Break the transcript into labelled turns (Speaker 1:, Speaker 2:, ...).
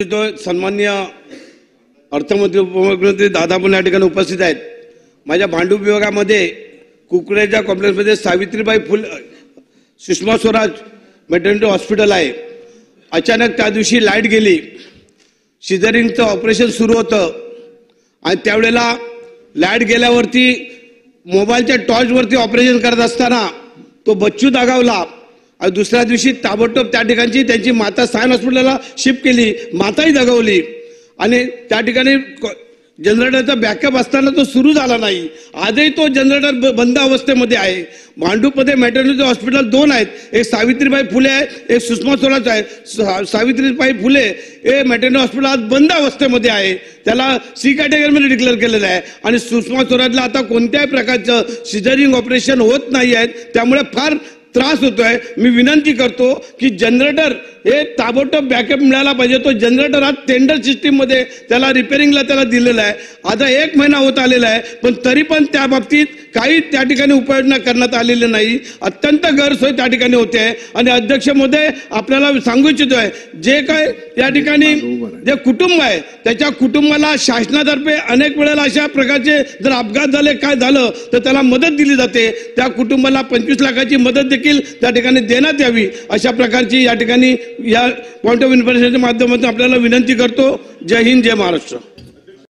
Speaker 1: सन्माननीय अर्थमंत्री उपमुख्यमंत्री दादा पण या ठिकाणी उपस्थित आहेत। माझ्या भांडूप विभागामध्ये कुकरेजा कॉम्प्लेक्समध्ये सावित्रीबाई फुले सुषमा स्वराज मेटर्निटी हॉस्पिटल आहे। अचानक त्या दिवशी लाईट गेली, सिझरिंगचं ऑपरेशन सुरू होतं आणि त्यावेळेला लाईट गेल्यावरती मोबाईलच्या टॉर्चवरती ऑपरेशन करत असताना तो बच्चू दगावला आणि दुसऱ्या दिवशी ताबडतोब त्या ठिकाणची त्यांची माता सायन हॉस्पिटलला शिफ्ट केली, माताही दगावली आणि त्या ठिकाणी जनरेटरचा बॅकअप असताना तो सुरू झाला नाही। आजही तो जनरेटर बंद अवस्थेमध्ये आहे। भांडूपमध्ये मेटर्निटी हॉस्पिटल 2 आहेत, एक सावित्रीबाई फुले आहे, एक सुषमा स्वराज आहे। सावित्रीबाई फुले हे मेटर्निटी हॉस्पिटल आज बंद अवस्थेमध्ये आहे, त्याला सी कॅटेगरीमध्ये डिक्लेअर केलेलं आहे आणि सुषमा स्वराजला आता कोणत्याही प्रकारचं सिझरिंग ऑपरेशन होत नाही आहे, त्यामुळे फार त्रास होतोय। मी विनंती करतो की जनरेटर हे ताबडतोब बॅकअप मिळाला पाहिजे। तो जनरेटर आज टेंडर सिस्टीम मध्ये त्याला रिपेअरिंगला त्याला दिलेला आहे, आता 1 महिना होत आलेला आहे, पण तरी पण त्या बाबतीत काही त्या ठिकाणी उपाययोजना करण्यात आलेली नाही। अत्यंत गैरसोय त्या ठिकाणी होते आहे आणि अध्यक्ष महोदय आपल्याला सांगू इच्छितोय, जे काय या ठिकाणी जे कुटुंब आहे त्याच्या कुटुंबाला शासनातर्फे अनेक वेळेला अशा प्रकारचे जर अपघात झाले काय झालं तर त्याला मदत दिली जाते। त्या कुटुंबाला 25 लाखाची मदत देखील त्या ठिकाणी देण्यात यावी, अशा प्रकारची या ठिकाणी या पॉइंट ऑफ इन्फॉर्मेशनच्या माध्यमातून आपल्याला विनंती करतो। जय हिंद, जय महाराष्ट्र।